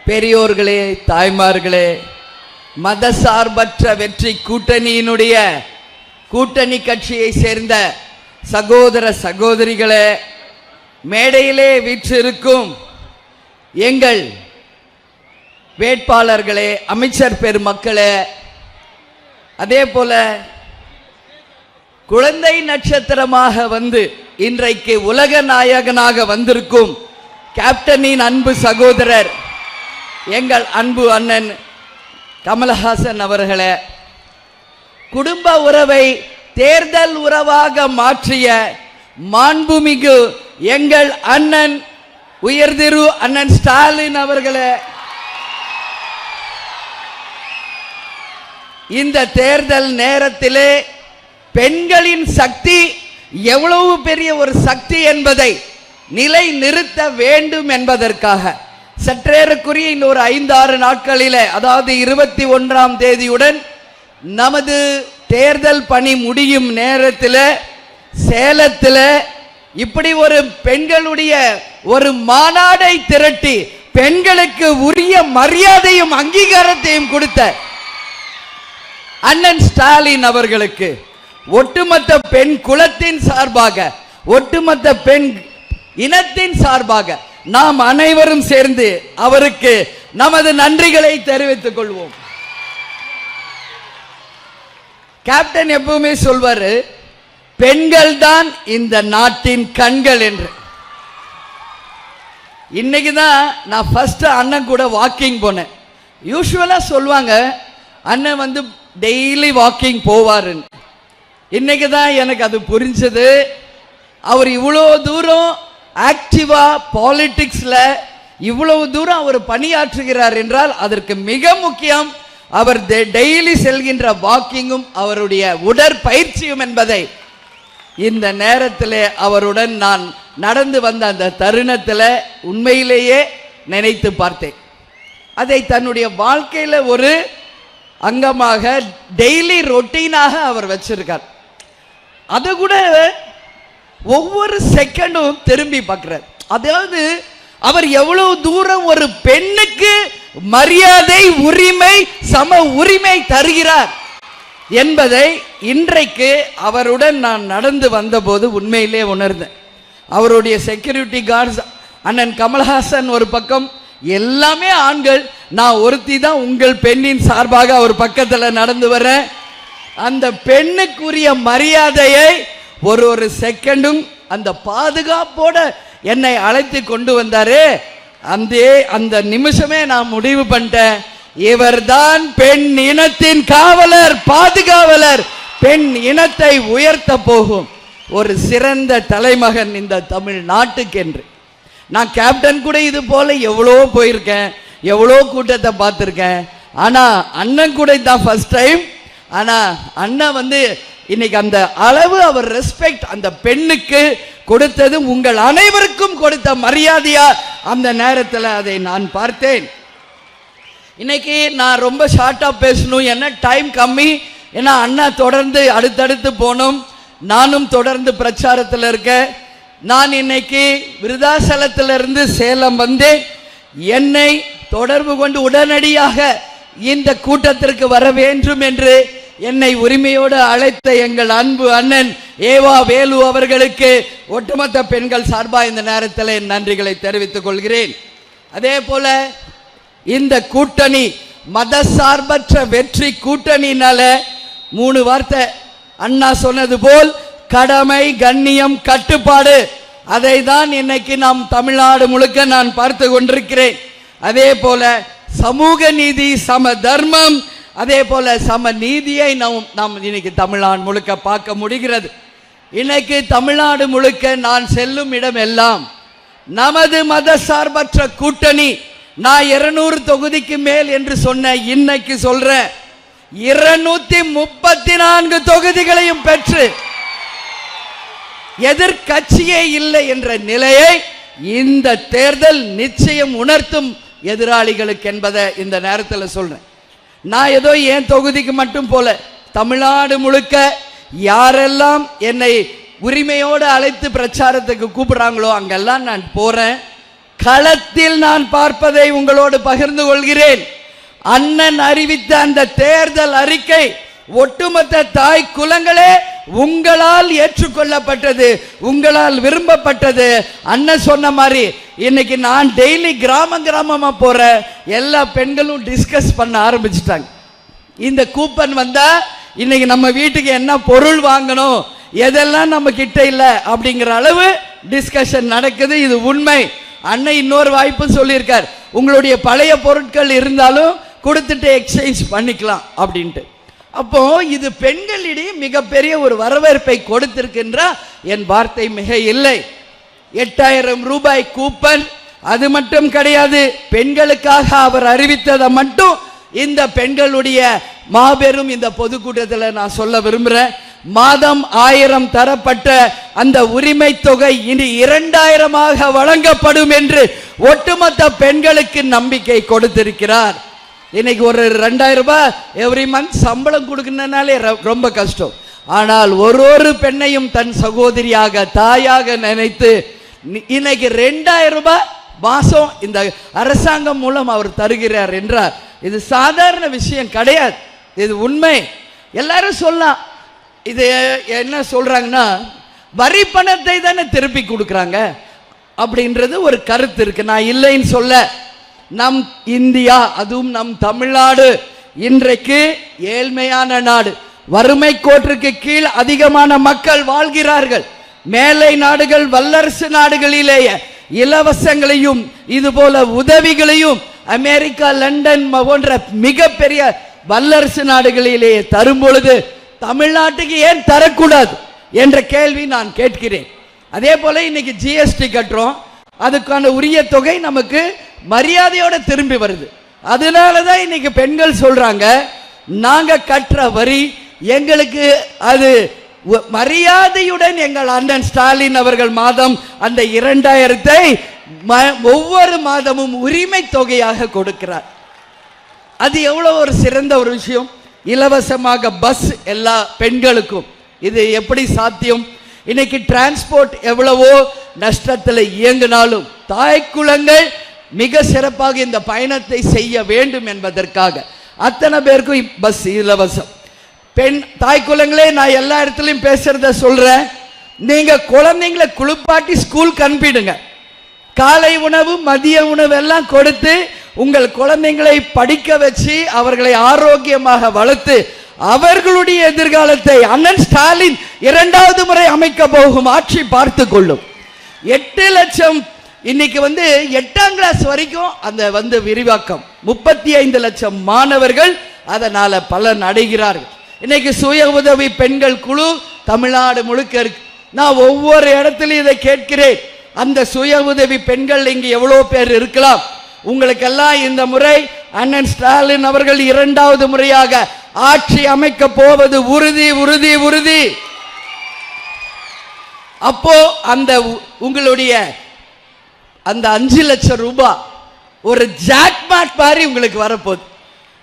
பெரியோர்களே, தாய்மார்களே, மதசார்பற்ற வெற்றி கூட்டணியினுடைய கூட்டணி கட்சியை சேர்ந்த சகோதர சகோதரிகளே, மேடையிலே வீற்றிருக்கும் எங்கள் வேட்பாளர்களே, அமைச்சர் பெருமக்களே, அதே போல குழந்தை நட்சத்திரமாக வந்து இன்றைக்கு உலக நாயகனாக வந்திருக்கும் கேப்டனின் அன்பு சகோதரர் எங்கள் அன்பு அண்ணன் கமலஹாசன் அவர்களே, குடும்ப உறவை தேர்தல் உறவாக மாற்றிய மாண்புமிகு எங்கள் அண்ணன் உயர்திரு அண்ணன் ஸ்டாலின் அவர்களே, இந்த தேர்தல் நேரத்திலே பெண்களின் சக்தி எவ்வளவு பெரிய ஒரு சக்தி என்பதை நிலை நிறுத்த வேண்டும் என்பதற்காக சற்றேறக்குரிய இன்னொரு 5-6 நாட்களிலே, அதாவது 21ஆம் தேதியுடன் நமது தேர்தல் பணி முடியும் நேரத்தில் சேலத்தில் இப்படி ஒரு பெண்களுடைய ஒரு மாநாடை திரட்டி பெண்களுக்கு உரிய மரியாதையும் அங்கீகாரத்தையும் கொடுத்த அண்ணன் ஸ்டாலின் அவர்களுக்கு ஒட்டுமொத்த பெண் குலத்தின் சார்பாக, ஒட்டுமொத்த பெண் இனத்தின் சார்பாக நாம் அனைவரும் சேர்ந்து அவருக்கு நமது நன்றிகளை தெரிவித்துக் கொள்வோம். கேப்டன் எப்பவுமே சொல்வாரு, பெண்கள் தான் இந்த நாட்டின் கண்கள் என்று. இன்னைக்கு தான் நான் ஃபர்ஸ்ட் அண்ணன் கூட வாக்கிங் போனேன். யூஸ்வலா சொல்லுவாங்க அண்ணன் வந்து டெய்லி வாக்கிங் போவாருன்னு. இன்னைக்கு தான் எனக்கு அது புரிஞ்சது. அவர் இவ்வளோ தூரம் ஆக்டிவா பாலிடிக்ஸ்ல இவ்வளவு தூரம் அவர் பணியாற்றுகிறார் என்றால் அதற்கு மிக முக்கியம் அவர் டெய்லி செல்கின்ற வாக்கிங்கும் அவருடைய உடற்பயிற்சியும் என்பதை இந்த நேரத்தில் அவருடன் நான் நடந்து வந்த அந்த தருணத்தில் உண்மையிலேயே நினைத்து பார்த்தேன். அதை தன்னுடைய வாழ்க்கையில் ஒரு அங்கமாக டெய்லி ரொட்டீனாக அவர் வச்சிருக்கார். அது கூட ஒவ்வொரு செகண்டும் திரும்பி பார்க்கிறார். அதாவது அவர் எவ்வளவு தூரம் ஒரு பெண்ணுக்கு மரியாதை, உரிமை, சம உரிமை தருகிறார் என்பதை இன்றைக்கு அவருடன் நான் நடந்து வந்தபோது உண்மையிலே உணர்ந்தேன். அவருடைய செக்யூரிட்டி கார்ட்ஸ் அண்ணன் கமலஹாசன் ஒரு பக்கம், எல்லாமே ஆண்கள், நான் ஒருத்தி தான் உங்கள் பெண்ணின் சார்பாக அவர் பக்கத்தில் நடந்து வரேன். அந்த பெண்ணுக்குரிய மரியாதையை ஒரு செகண்டும் அந்த பாதுகாப்போட என்னை அழைத்து கொண்டு வந்தாரு. அந்த நிமிஷமே நான் முடிவு பண்ணிட்டேன், இவர்தான் பெண் இனத்தின் காவலர், பாதுகாவலர், பெண் இனத்தை உயர்த்த போகும் ஒரு சிறந்த தலைமகன் இந்த தமிழ் நாட்டுக்கு என்று. நான் கேப்டன் கூட இது போல எவ்வளோ போயிருக்கேன், எவ்வளோ கூட்டத்தை பார்த்துருக்கேன். ஆனால் அண்ணன் கூட தான் ஃபர்ஸ்ட் டைம். ஆனால் அண்ணன் வந்து இன்னைக்கு அந்த அளவு அவர் ரெஸ்பெக்ட் அந்த பெண்ணுக்கு கொடுத்தது உங்கள் அனைவருக்கும் கொடுத்த மரியாதையா அந்த நேரத்தில் அதை நான் பார்த்தேன். இன்னைக்கு நான் ரொம்ப ஷார்ட்டா பேசணும், என்ன டைம் கம்மி. ஏன்னா அண்ணா தொடர்ந்து அடுத்தடுத்து போனோம், நானும் தொடர்ந்து பிரச்சாரத்தில் இருக்கேன். நான் இன்னைக்கு விருதாசலத்திலிருந்து சேலம் வந்தேன். என்னை தொடர்பு கொண்டு உடனடியாக இந்த கூட்டத்திற்கு வர வேண்டும் என்று என்னை உரிமையோடு அழைத்த எங்கள் அன்பு அண்ணன் ஏவா வேலு அவர்களுக்கு ஒட்டுமொத்த பெண்கள் சார்பாக இந்த நேரத்தில் என் நன்றிகளை தெரிவித்துக் கொள்கிறேன். அதே போல இந்த கூட்டணி மதசார்பற்ற வெற்றி கூட்டணினால 3 வார்த்தை அண்ணா சொன்னது போல் கடமை, கண்ணியம், கட்டுப்பாடு, அதை தான் இன்னைக்கு நாம் தமிழ்நாடு முழுக்க நான் பார்த்து கொண்டிருக்கிறேன். அதே போல சமூக நீதி, சம தர்மம், அதே போல சம நீதியை நாம் இன்னைக்கு தமிழ்நாடு முழுக்க பார்க்க முடிகிறது. இன்னைக்கு தமிழ்நாடு முழுக்க நான் செல்லும் இடம் எல்லாம் நமது மதசார்பற்ற கூட்டணி. நான் 200 தொகுதிக்கு மேல் என்று சொன்ன, இன்னைக்கு சொல்றேன் 234 தொகுதிகளையும் பெற்று எதிர்கட்சியே இல்லை என்ற நிலையை இந்த தேர்தல் நிச்சயம் உணர்த்தும் எதிராளிகளுக்கு என்பதை இந்த நேரத்தில் சொல்றேன். நான் ஏதோ என் தொகுதிக்கு மட்டும் போல தமிழ்நாடு முழுக்க யாரெல்லாம் என்னை உரிமையோடு அழைத்து பிரச்சாரத்துக்கு கூப்பிடுறாங்களோ அங்கெல்லாம் நான் போறேன். களத்தில் நான் பார்ப்பதை உங்களோடு பகிர்ந்து கொள்கிறேன். அண்ணன் அறிவித்த அந்த தேர்தல் அறிக்கை ஒட்டுமொத்த தாய் குலங்களே உங்களால் ஏற்றுக்கொள்ளப்பட்டது, உங்களால் விரும்பப்பட்டது. அண்ணன் சொன்ன மாதிரி இன்னைக்கு நான் டெய்லி கிராமமா போற எல்லா பெண்களும் டிஸ்கஸ் பண்ண ஆரம்பிச்சுட்டாங்க. இந்த கூப்பன் வந்தா இன்னைக்கு நம்ம வீட்டுக்கு என்ன பொருள் வாங்கணும், எதெல்லாம் நம்ம கிட்ட இல்லை அப்படிங்கிற அளவு டிஸ்கஷன் நடக்குது. இது உண்மை. அண்ணன் இன்னொரு வாய்ப்பு சொல்லியிருக்கார், உங்களுடைய பழைய பொருட்கள் இருந்தாலும் கொடுத்துட்டு எக்ஸ்சேஞ்ச் பண்ணிக்கலாம் அப்படின்ட்டு. அப்போ இது பெண்களிடையே மிகப்பெரிய ஒரு வரவேற்பை கொடுத்திருக்கின்ற என் வார்த்தை மிக இல்லை. 8000 ரூபாய் கூப்பன், அது மட்டும் கிடையாது, பெண்களுக்காக அவர் அறிவித்ததை மட்டும் இந்த பெண்களுடைய மாபெரும் இந்த பொதுக்கூட்டத்தில் நான் சொல்ல விரும்புகிறேன். மாதம் 1000 தரப்பட்ட அந்த உரிமை தொகை இனி 2000 வழங்கப்படும் என்று ஒட்டுமொத்த பெண்களுக்கு நம்பிக்கை கொடுத்திருக்கிறார். இன்னைக்கு ஒரு 2000 ரூபாய் எவ்ரி மந்த் சம்பளம் கொடுக்கணும்னாலே ரொம்ப கஷ்டம். ஆனால் ஒரு பெண்ணையும் தன் சகோதரியாக தாயாக நினைத்து இன்னைக்கு 2000 ரூபாய் மாசம் இந்த அரசாங்கம் மூலம் அவர் தருகிறார் என்றார். இது சாதாரண விஷயம் கிடையாது, இது உண்மை. எல்லாரும் சொல்லலாம், இது என்ன சொல்றாங்கன்னா வரி பணத்தை தானே திருப்பி கொடுக்குறாங்க அப்படின்றது ஒரு கருத்து இருக்கு. நான் இல்லைன்னு சொல்ல. நம் இந்தியா, அதுவும் நம் தமிழ்நாடு இன்றைக்கு ஏழ்மையான நாடு, வறுமை கோட்டிற்கு கீழ் அதிகமான மக்கள் வாழ்கிறார்கள். மேலை நாடுகள், வல்லரசு நாடுகளிலேயே இலவசங்களையும் இது போல உதவிகளையும் அமெரிக்கா, லண்டன் போன்ற மிகப்பெரிய வல்லரசு நாடுகளிலேயே தரும் பொழுது தமிழ்நாட்டுக்கு ஏன் தரக்கூடாது என்ற கேள்வி நான் கேட்கிறேன். அதே போல இன்னைக்கு ஜிஎஸ்டி கட்டுறோம், அதுக்கான உரிய தொகை நமக்கு மரியாதையோட திரும்பி வருது. அதனாலதான் இன்னைக்கு பெண்கள் சொல்றாங்க, நாங்க கட்டுற வரி எங்களுக்கு அது மரியாதையுடன் எங்கள் அண்ணன் ஸ்டாலின் அவர்கள் மாதம் அந்த 2000 ஒவ்வொரு மாதமும் உரிமை தொகையாக கொடுக்கிறார். அது எவ்வளவு ஒரு சிறந்த ஒரு விஷயம். இலவசமாக பஸ் எல்லா பெண்களுக்கும், இது எப்படி சாத்தியம்? இன்னைக்கு டிரான்ஸ்போர்ட் எவ்வளவோ நஷ்டத்தில் இயங்கினாலும் தாய்க்குலங்கள் மிக சிறப்பாக இந்த பயணத்தை செய்ய வேண்டும் என்பதற்காக அத்தனை பேருக்கும் பஸ் இலவசம். பெண் தாய்க்குலங்களே, நான் எல்லா இடத்துலையும் பேசுறத சொல்றேன், நீங்க குழந்தைங்களை குளிப்பாட்டி ஸ்கூலுக்கு அனுப்பிடுங்க. காலை உணவு, மதிய உணவு எல்லாம் கொடுத்து உங்கள் குழந்தைங்களை படிக்க வச்சு அவர்களை ஆரோக்கியமாக வளர்த்து அவர்களுடைய எதிர்காலத்தை அண்ணன் ஸ்டாலின் 2வது முறை அமைக்க போகும் ஆட்சி பார்த்து கொள்ளும். 8 லட்சம் இன்னைக்கு 8ஆம் கிளாஸ் வரைக்கும் அந்த விரிவாக்கம், 35 லட்சம் மாணவர்கள் அதனால பலன் அடைகிறார்கள். இன்னைக்கு சுய உதவி பெண்கள் குழு தமிழ்நாடு முழுக்க இருக்கு. நான் ஒவ்வொரு இடத்திலும் இதை கேட்கிறேன். அந்த சுய உதவி பெண்கள் இங்கு எவ்வளவு பேர் இருக்கலாம். உங்களுக்கெல்லாம் இந்த முறை அண்ணன் ஸ்டாலின் அவர்கள் 2வது முறையாக ஆட்சி அமைக்க போவது உறுதி உறுதி உறுதி. அப்போ அந்த உங்களுடைய அந்த 5 லட்சம் ரூபாய் ஒரு ஜாக்பாட் மாதிரி உங்களுக்கு வரப்போகுது.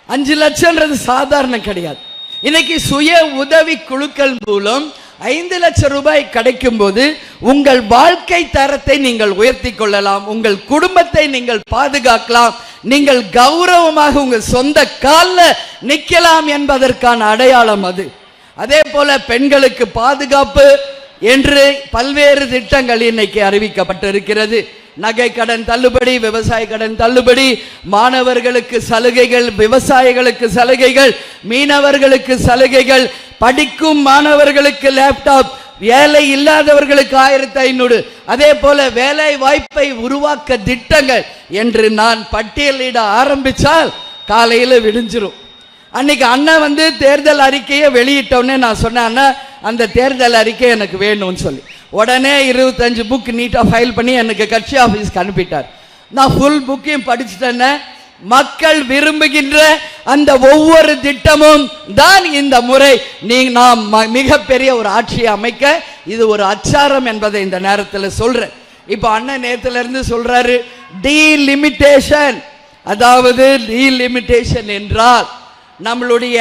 5 லட்சம்ன்றது சாதாரணம் கிடையாது. இன்னைக்கு சுய உதவி குழுக்கள் மூலம் 5 லட்சம் ரூபாய் கிடைக்கும் போது உங்கள் வாழ்க்கை தரத்தை நீங்கள் உயர்த்தி கொள்ளலாம், உங்கள் குடும்பத்தை நீங்கள் பாதுகாக்கலாம், நீங்கள் கௌரவமாக உங்கள் சொந்த காலில் நிற்கலாம் என்பதற்கான அடையாளம் அது. அதே போல பெண்களுக்கு பாதுகாப்பு என்று பல்வேறு திட்டங்கள் இன்னைக்கு அறிவிக்கப்பட்டிருக்கிறது. நகை கடன் தள்ளுபடி, விவசாய கடன் தள்ளுபடி, மாணவர்களுக்கு சலுகைகள், விவசாயிகளுக்கு சலுகைகள், மீனவர்களுக்கு சலுகைகள், படிக்கும் மாணவர்களுக்கு லேப்டாப், வேலை இல்லாதவர்களுக்கு 1500, அதே போல வேலை வாய்ப்பை உருவாக்க திட்டங்கள் என்று நான் பட்டியலிட ஆரம்பிச்சால் காலையில் விடிஞ்சிரும். அன்னைக்கு அண்ணன் தேர்தல் அறிக்கையை வெளியிட்டோன்னே நான் சொன்னேன், அண்ணா அந்த தேர்தல் அறிக்கை எனக்கு வேணும்னு சொல்லி உடனே 25 புக் நீட்டாக ஃபைல் பண்ணி எனக்கு கட்சி ஆஃபீஸ்க்கு அனுப்பிட்டார். நான் ஃபுல் புக்கையும் படிச்சுட்டேன்னு. மக்கள் விரும்புகின்ற அந்த ஒவ்வொரு திட்டமும் தான் இந்த முறை நாம் மிகப்பெரிய ஒரு ஆட்சியை அமைக்க இது ஒரு அச்சாரம் என்பதை இந்த நேரத்தில் சொல்றேன். இப்போ அண்ணன் நேரத்துல இருந்து சொல்றாரு டீலிமிட்டேஷன். அதாவது டீலிமிட்டேஷன் என்றால் நம்மளுடைய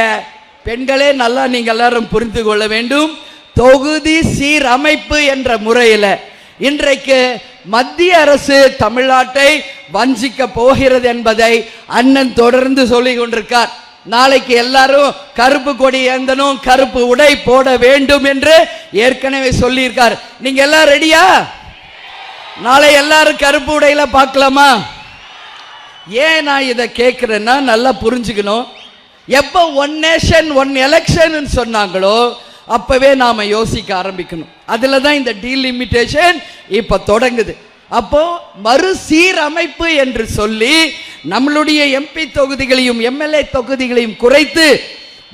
பெண்களே நல்லா நீங்க எல்லாரும் புரிந்து கொள்ள வேண்டும். தொகுதி சீரமைப்பு என்ற முறையில் இன்றைக்கு மத்திய அரசு தமிழ்நாட்டை வஞ்சிக்க போகிறது என்பதை அண்ணன் தொடர்ந்து சொல்லிக் கொண்டிருக்கார். நாளைக்கு எல்லாரும் கருப்பு கொடி ஏந்தனும், கருப்பு உடை போட வேண்டும் என்று ஏற்கனவே சொல்லியிருக்கார். நீங்க எல்லாம் ரெடியா? நாளை எல்லாரும் கருப்பு உடையில பார்க்கலாமா? ஏன் நான் இதை கேட்கிறேன்னா நல்லா புரிஞ்சுக்கணும். எப்போ ஒன் நேஷன் ஒன் எலெக்ஷன் சொன்னாங்களோ அப்பவே நாம யோசிக்க ஆரம்பிக்கணும். அதுல தான் இந்த டீலிமிட்டேஷன் இப்ப தொடங்குது. அப்போ மறுசீரமைப்பு என்று சொல்லி நம்மளுடைய எம்பி தொகுதிகளையும் எம்எல்ஏ தொகுதிகளையும் குறைத்து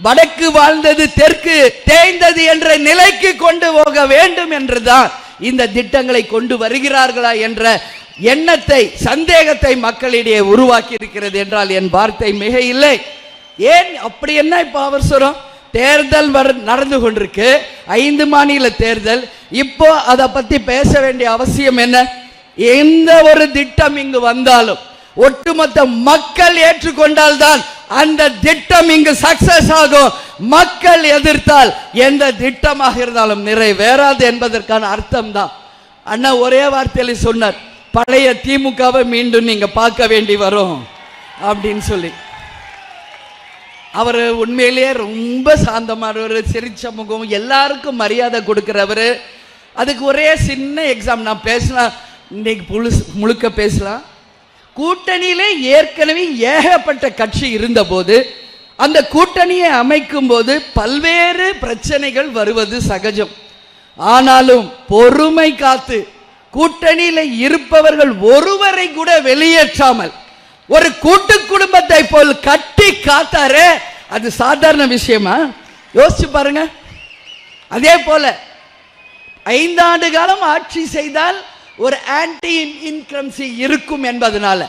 வடக்கு வாழ்ந்தது தெற்கு தேய்ந்தது என்ற நிலைக்கு கொண்டு போக வேண்டும் என்றுதான் இந்த திட்டங்களை கொண்டு வருகிறார்களா என்ற எண்ணத்தை, சந்தேகத்தை மக்களிடையே உருவாக்கி இருக்கிறது என்றால் என் வார்த்தை மிக இல்லை. ஏன் அப்படி என்ன இப்ப அவசரம்? தேர்தல் நடந்து கொண்டிருக்கு, 5 மாநில தேர்தல். இப்போ அதை பத்தி பேச வேண்டிய அவசியம் என்ன? எந்த ஒரு திட்டம் இங்கு வந்தாலும் ஒட்டுமொத்த மக்கள் ஏற்றுக்கொண்டால் தான் அந்த திட்டம் இங்கு சக்சஸ் ஆகும். மக்கள் எதிர்த்தால் எந்த திட்டமாக இருந்தாலும் நிறைவேறாது என்பதற்கான அர்த்தம் தான். அண்ணா ஒரே வார்த்தையில் சொன்னார், பழைய திமுகவை மீண்டும் நீங்க பார்க்க வேண்டி வரும் அப்படின்னு சொல்லி. அவர் உண்மையிலேயே ரொம்ப சாந்தமானவர், சிரிச்ச முகம், எல்லாருக்கும் மரியாதை கொடுக்கிறவர். அதுக்கு ஒரே சின்ன எக்ஸாம் நான் பேசலாம், இன்னைக்கு முழுக்க பேசலாம். கூட்டணியிலே ஏற்கனவே ஏகப்பட்ட கட்சி இருந்த போது அந்த கூட்டணியை அமைக்கும் போது பல்வேறு பிரச்சனைகள் வருவது சகஜம். ஆனாலும் பொறுமை காத்து கூட்டணியில் இருப்பவர்கள் ஒருவரை கூட வெளியேற்றாமல் ஒரு கூட்டு குடும்பத்தை போல் கட்டி காத்தாரே, அது சாதாரண விஷயமா? யோசிச்சு பாருங்க. அதே போல 5 ஆண்டு காலம் ஆட்சி செய்தால் ஒரு ஆன்டி இன்கம்சி இருக்கும் என்பதனால,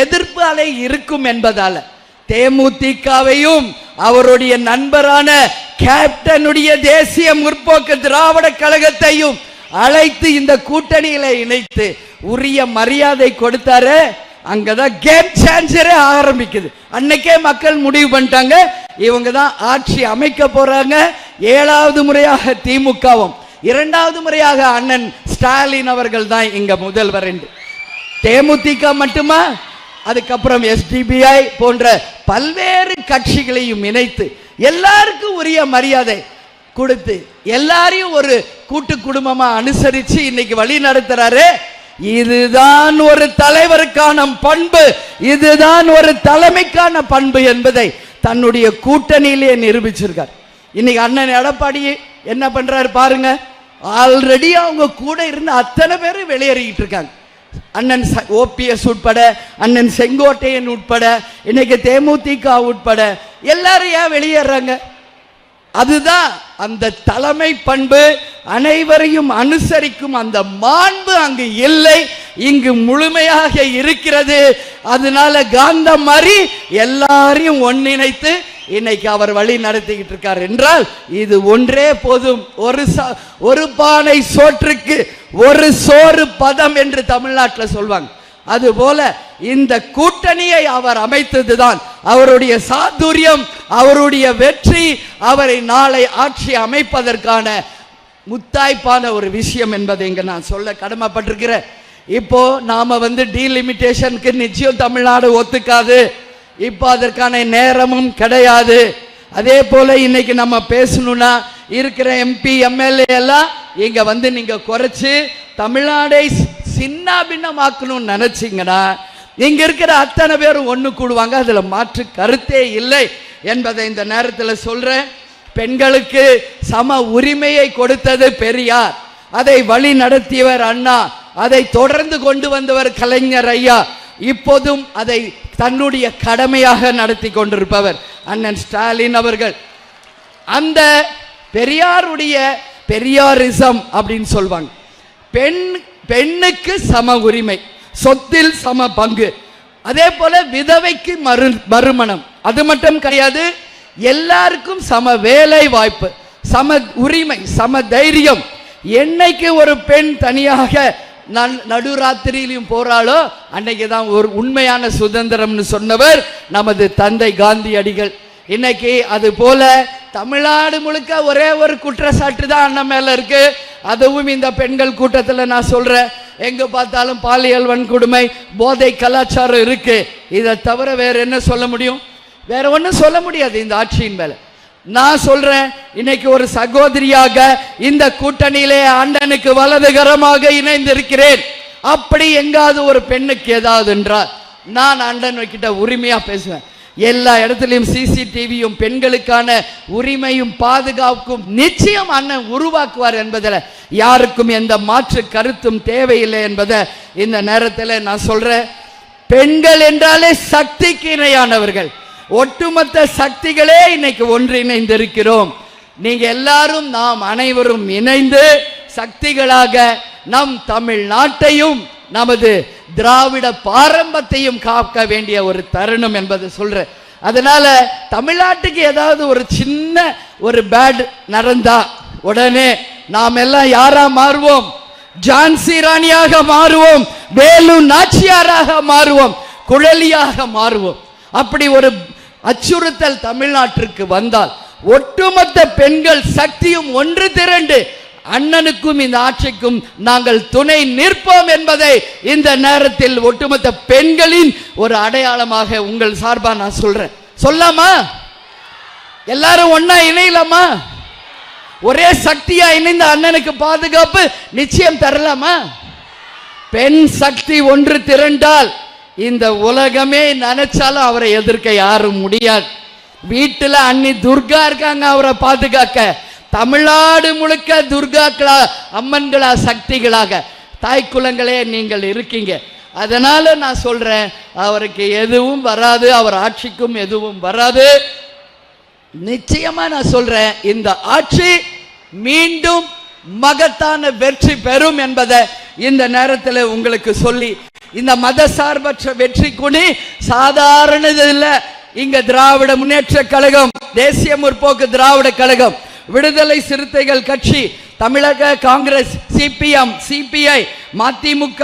எதிர்ப்பு அலை இருக்கும் என்பதால தேமுதிகவையும் அவருடைய நண்பரான கேப்டனுடைய தேசிய முற்போக்கு திராவிட கழகத்தையும் அழைத்து இந்த கூட்டணியில இணைத்து உரிய மரியாதை கொடுத்தாரு. அங்கதான் கேம் சேஞ்சரே ஆரம்பிக்குது. அன்னைக்கே மக்கள் முடிவு பண்ணிட்டாங்க, இவங்க தான் ஆட்சி அமைக்க போறாங்க. 7வது முறையாக திமுகவும் 2வது முறையாக அண்ணன் ஸ்டாலின் அவர்கள் தான் இங்க முதல்வர் என்று. தேமுதிக மட்டுமா, அதுக்கப்புறம் எஸ்டிபிஐ போன்ற பல்வேறு கட்சிகளையும் இணைத்து எல்லாருக்கும் உரிய மரியாதை கொடுத்து எல்லாரையும் ஒரு கூட்டு குடும்பமா அனுசரிச்சு இன்னைக்கு வழி நடத்துறாரு. இதுதான் ஒரு தலைவருக்கான பண்பு, இதுதான் ஒரு தலைமைக்கான பண்பு என்பதை தன்னுடைய கூட்டணியிலே நிரூபிச்சிருக்கார். இன்னைக்கு அண்ணன் எடப்பாடி என்ன பண்றாரு பாருங்க. ஆல்ரெடி அவங்க கூட இருந்த அத்தனை பேரும் வெளியேறிக்கிட்டு இருக்காங்க. அண்ணன் ஓபிஎஸ் உட்பட, அண்ணன் செங்கோட்டையன் உட்பட, இன்னைக்கு தேமுதிக உட்பட எல்லாரும் ஏன் வெளியேறாங்க? அதுதான் அந்த தலைமை பண்பு, அனைவரையும் அனுசரிக்கும் அந்த மாண்பு அங்கு இல்லை, இங்கு முழுமையாக இருக்கிறது. அதனால காந்தம் மாதிரி எல்லாரையும் ஒன்றிணைத்து இன்னைக்கு அவர் வழி நடத்திக்கிட்டு இருக்கார் என்றால் இது ஒன்றே போதும். ஒரு பானை சோற்றுக்கு ஒரு சோறு பதம் என்று தமிழ்நாட்டில் சொல்வாங்க. அதுபோல இந்த கூட்டணியை அவர் அமைத்ததுதான் அவருடைய சாதுரியம், அவருடைய வெற்றி, அவரை நாளை ஆட்சி அமைப்பதற்கான முத்தாய்ப்பான ஒரு விஷயம் என்பதை இங்க நான் சொல்ல கடமைப்பட்டிருக்கிறேன். இப்போ நாம டீலிமிட்டேஷனுக்கு நிச்சயம் தமிழ்நாடு ஒத்துக்காது. இப்போ அதற்கான நேரமும் கிடையாது. அதே போல இன்னைக்கு நம்ம பேசணும்னா இருக்கிற எம்பி எம்எல்ஏ எல்லாம் இங்க நீங்க குறைச்சு தமிழ்நாடை சின்ன பின்னமாக்கணும்னு நினைச்சீங்கன்னா இங்க இருக்கிற அத்தனை பேரும் ஒண்ணு கூடுவாங்க. அதுல மாற்று கருத்தே இல்லை என்பதை இந்த நேரத்தில் சொல்றேன். பெண்களுக்கு சம உரிமையை கொடுத்தது பெரியார், அதை வழி நடத்தியவர் அண்ணா, அதை தொடர்ந்து கொண்டு வந்தவர் கலைஞர் ஐயா, இப்போதும் அதை தன்னுடைய கடமையாக நடத்தி கொண்டிருப்பவர் அண்ணன் ஸ்டாலின் அவர்கள். அந்த பெரியாருடைய பெரியாரிசம் அப்படின்னு சொல்வாங்க. பெண்ணுக்கு சம உரிமை, சொத்தில் சம பங்கு, அதே போல விதவைக்கு மறுமணம், அது மட்டும் கிடையாது, எல்லாருக்கும் சம வேலை வாய்ப்பு, சம உரிமை, சம தைரியம். என்னைக்கு ஒரு பெண் தனியாக நடுராத்திரியிலும் போறாளோ அன்னைக்கு தான் ஒரு உண்மையான சுதந்திரம்னு சொன்னவர் நமது தந்தை காந்தியடிகள். இன்னைக்கு அது போல தமிழ்நாடு முழுக்க ஒரே ஒரு குற்றச்சாட்டு தான் அண்ணன் மேல இருக்கு. அதுவும் இந்த பெண்கள் கூட்டத்தில் நான் சொல்றேன், எங்க பார்த்தாலும் பாலியல் வன்கொடுமை, போதை கலாச்சாரம் இருக்கு. இதை தவிர வேற என்ன சொல்ல முடியும்? வேற ஒன்றும் சொல்ல முடியாது இந்த ஆட்சியின் மேல. நான் சொல்றேன், இன்னைக்கு ஒரு சகோதரியாக இந்த கூட்டணியிலே அண்ணனுக்கு வலதுகரமாக இணைந்திருக்கிறேன். அப்படி எங்காவது ஒரு பெண்ணுக்கு ஏதாவது என்றால் நான் அண்ணன் கிட்ட உரிமையா பேசுவேன். எல்லா இடத்துலையும் சிசிடிவியும் பெண்களுக்கான உரிமையும் பாதுகாப்பும் நிச்சயம் அண்ணன் உருவாக்குவார் என்பதில் யாருக்கும் எந்த மாற்று கருத்தும் தேவையில்லை என்பதை இந்த நேரத்தில் நான் சொல்றேன். பெண்கள் என்றாலே சக்திக்கு இணையானவர்கள். ஒட்டுமொத்த சக்திகளே இன்னைக்கு ஒன்றிணைந்திருக்கிறோம். நீங்க எல்லாரும் நாம் அனைவரும் இணைந்து சக்திகளாக நம் தமிழ்நாட்டையும் நமது திராவிட பாரம்பரியத்தையும் காக்க வேண்டிய ஒரு தருணம் என்பது சொல்றேன். அதனால தமிழ்நாட்டுக்கு ஏதாவது ஒரு சின்ன ஒரு பேட் நடந்தா உடனே நாம் எல்லாம் யாரா மாறுவோம்? ஜான்சி ராணியாக மாறுவோம், வேலு நாச்சியாராக மாறுவோம், குழலியாக மாறுவோம். அப்படி ஒரு அச்சுறுத்தல் தமிழ்நாட்டிற்கு வந்தால் ஒட்டுமொத்த பெண்கள் சக்தியும் ஒன்று திரண்டு அண்ணனுக்கும் இந்த ஆட்சிக்கும் நாங்கள் துணை நிற்போம் என்பதை இந்த நேரத்தில் ஒட்டுமொத்த பெண்களின் ஒரு அடையாளமாக உங்கள் சார்பா நான் சொல்றேன். சொல்லாமா? எல்லாரும் ஒன்னா இணையலாமா? ஒரே சக்தியா இணைந்த அண்ணனுக்கு பாதுகாப்பு நிச்சயம் தரலாமா? பெண் சக்தி ஒன்று திரண்டால் இந்த உலகமே நினைச்சாலும் அவரை எதிர்க்க யாரும் முடியாது. வீட்டுல அண்ணி துர்கா இருக்காங்க அவரை பாதுகாக்க. தமிழ்நாடு முழுக்க துர்காக்களா, அம்மன்களா, சக்திகளாக தாய் குலங்களே நீங்கள் இருக்கீங்க. அதனால நான் சொல்றேன், அவருக்கு எதுவும் வராது, அவர் ஆட்சிக்கும் எதுவும் வராது. நிச்சயமா நான் சொல்றேன், இந்த ஆட்சி மீண்டும் மகத்தான வெற்றி பெறும் என்பதை இந்த நேரத்தில் உங்களுக்கு சொல்லி, இந்த மத சார்பற்ற வெற்றி கொடி சாதாரணது இல்லை. இங்க திராவிட முன்னேற்ற கழகம், தேசிய முற்போக்கு திராவிட கழகம், விடுதலை சிறுத்தைகள் கட்சி, தமிழக காங்கிரஸ், சிபிஎம், சிபிஐ, மதிமுக,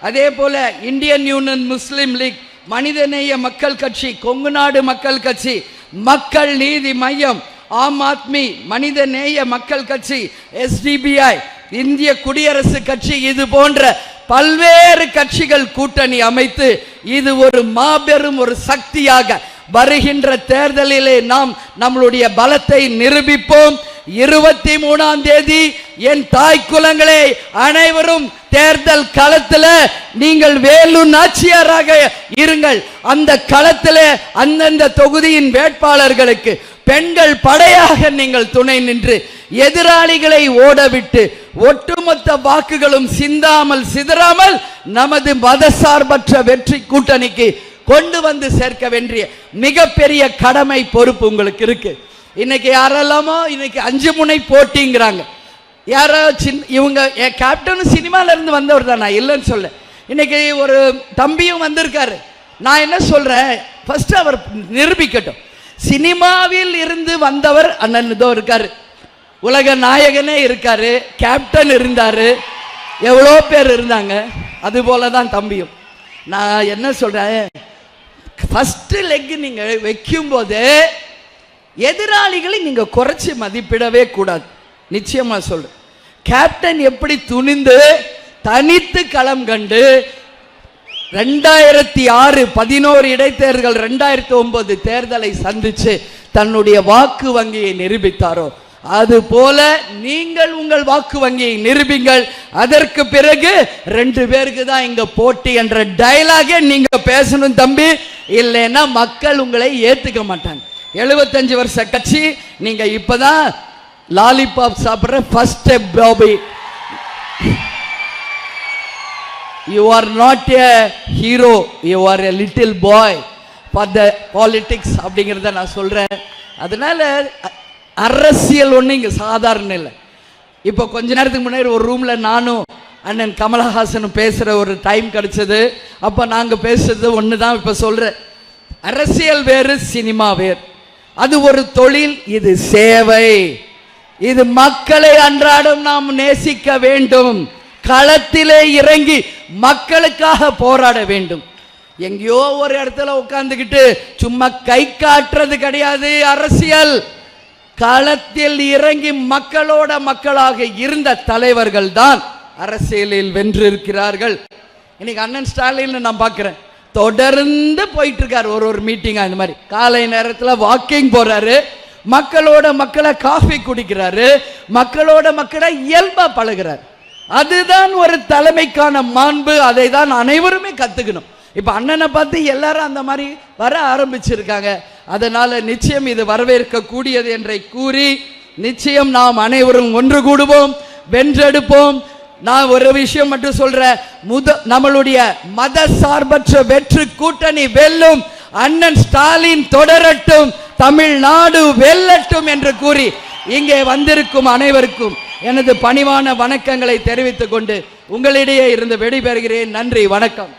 அதே போல இந்தியன் யூனியன் முஸ்லிம் லீக், மனிதநேய மக்கள் கட்சி, கொங்குநாடு மக்கள் கட்சி, மக்கள் நீதி மையம், ஆம் ஆத்மி, மனிதநேய மக்கள் கட்சி, எஸ்டிபிஐ, இந்திய குடியரசு கட்சி, இது போன்ற பல்வேறு கட்சிகள் கூட்டணி அமைத்து இது ஒரு மாபெரும் ஒரு சக்தியாக வருகின்ற தேர்தலிலே நாம் நம்மளுடைய பலத்தை நிரூபிப்போம். 23ஆம் தேதி என் தாய் குலங்களே அனைவரும் தேர்தல் களத்தில் நீங்கள் வேலு நாச்சியாராக இருங்கள். அந்த களத்தில் அந்தந்த தொகுதியின் வேட்பாளர்களுக்கு பெண்கள் படையாக நீங்கள் துணை நின்று எதிராளிகளை ஓடவிட்டு ஒட்டுமொத்த வாக்குகளும் சிந்தாமல் சிதறாமல் நமது மதசார்பற்ற வெற்றி கூட்டணிக்கு கொண்டு வந்து சேர்க்க வேண்டிய மிகப்பெரிய கடமை பொறுப்பு உங்களுக்கு இருக்கு. இன்னைக்கு யாரெல்லாமோ இன்னைக்கு 5 முனை போட்டிங்கிறாங்க. யாரோ இவங்க கேப்டன் சினிமால இருந்து வந்தவர் தான், நான் இல்லைன்னு சொல்ல. இன்னைக்கு ஒரு தம்பியும் வந்திருக்காரு. நான் என்ன சொல்றேன், ஃபர்ஸ்ட் அவர் நிரூபிக்கட்டும். சினிமாவில் இருந்து வந்தவர் அண்ணன் இதோ இருக்காரு, உலக நாயகனே இருக்காரு, கேப்டன் இருந்தாரு, எவ்வளோ பேர் இருந்தாங்க. அது போல தான் தம்பியும். நான் என்ன சொல்றேன், ஃபர்ஸ்ட் லெக் நீங்க வைக்கும் போது எதிராளிகளை நீங்க குறைச்சி மதிப்பிடவே கூடாது. நிச்சயமா சொல்றேன். கேப்டன் எப்படி துணிந்து தனித்து களம் கண்டு 2006 11 இடைத்தேர்தல் 2009 தேர்தலை சந்திச்சு தன்னுடைய வாக்கு வங்கியை நிரூபித்தாரோ அது போல நீங்கள் உங்கள் வாக்கு வங்கியை நிரூபிங்கள். அதற்கு பிறகு 2 பேருக்கு தான் இங்க போட்டி என்ற டயலாகே நீங்க பேசணும் தம்பி. இல்லைன்னா மக்கள் உங்களை ஏத்துக்க மாட்டாங்க. 75 வருஷ கட்சி, நீங்க இப்பதான் லாலிபாப் சாப்பிடுற first step Bobby. You are not a hero, you are a little boy for the politics அப்படிங்கிறத நான் சொல்றேன். அதனால அரசியல் ஒன்று இங்கே சாதாரண இல்லை. இப்போ கொஞ்ச நேரத்துக்கு முன்னாடி ஒரு ரூம்ல நானும் அண்ணன் கமலஹாசனும் பேசுகிற ஒரு டைம் கிடைச்சது. அப்போ நாங்கள் பேசுறது ஒன்று தான். இப்போ சொல்கிறேன், அரசியல் வேறு, சினிமா வேறு. அது ஒரு தொழில், இது சேவை. இது மக்களை அன்றாடம் நாம் நேசிக்க வேண்டும். களத்திலே இறங்கி மக்களுக்காக போராட வேண்டும். எங்கேயோ ஒரு இடத்துல உட்கார்ந்துக்கிட்டு சும்மா கை காட்டுறது கிடையாது அரசியல். களத்தில் இறங்கி மக்களோட மக்களாக இருந்த தலைவர்கள் தான் அரசியலில் வென்றிருக்கிறார்கள். இன்னைக்கு அண்ணன் ஸ்டாலின் நான் பார்க்கிறேன், தொடர்ந்து போயிட்டு இருக்காரு. ஒரு மீட்டிங் அந்த மாதிரி காலை நேரத்தில் வாக்கிங் போறாரு, மக்களோட மக்களை காஃபி குடிக்கிறாரு, மக்களோட மக்களை இயல்பா பழகிறார். அதுதான் ஒரு தலைமைக்கான மாண்பு. அதை தான் அனைவருமே கத்துக்கணும். இப்ப அண்ணனை பார்த்து எல்லாரும் அந்த மாதிரி வர ஆரம்பிச்சிருக்காங்க. அதனால நிச்சயம் இது வரவேற்க கூடியது என்றை கூறி நிச்சயம் நாம் அனைவரும் ஒன்று கூடுவோம், வென்றெடுப்போம். நான் ஒரு விஷயம் மட்டும் சொல்றேன், நம்மளுடைய மத சார்பற்ற வெற்று கூட்டணி வெல்லும், அண்ணன் ஸ்டாலின் தொடரட்டும், தமிழ்நாடு வெல்லட்டும் என்று கூறி இங்கே வந்திருக்கும் அனைவருக்கும் எனது பணிவான வணக்கங்களை தெரிவித்துக் கொண்டு உங்களிடையே இருந்து விடைபெறுகிறேன். நன்றி, வணக்கம்.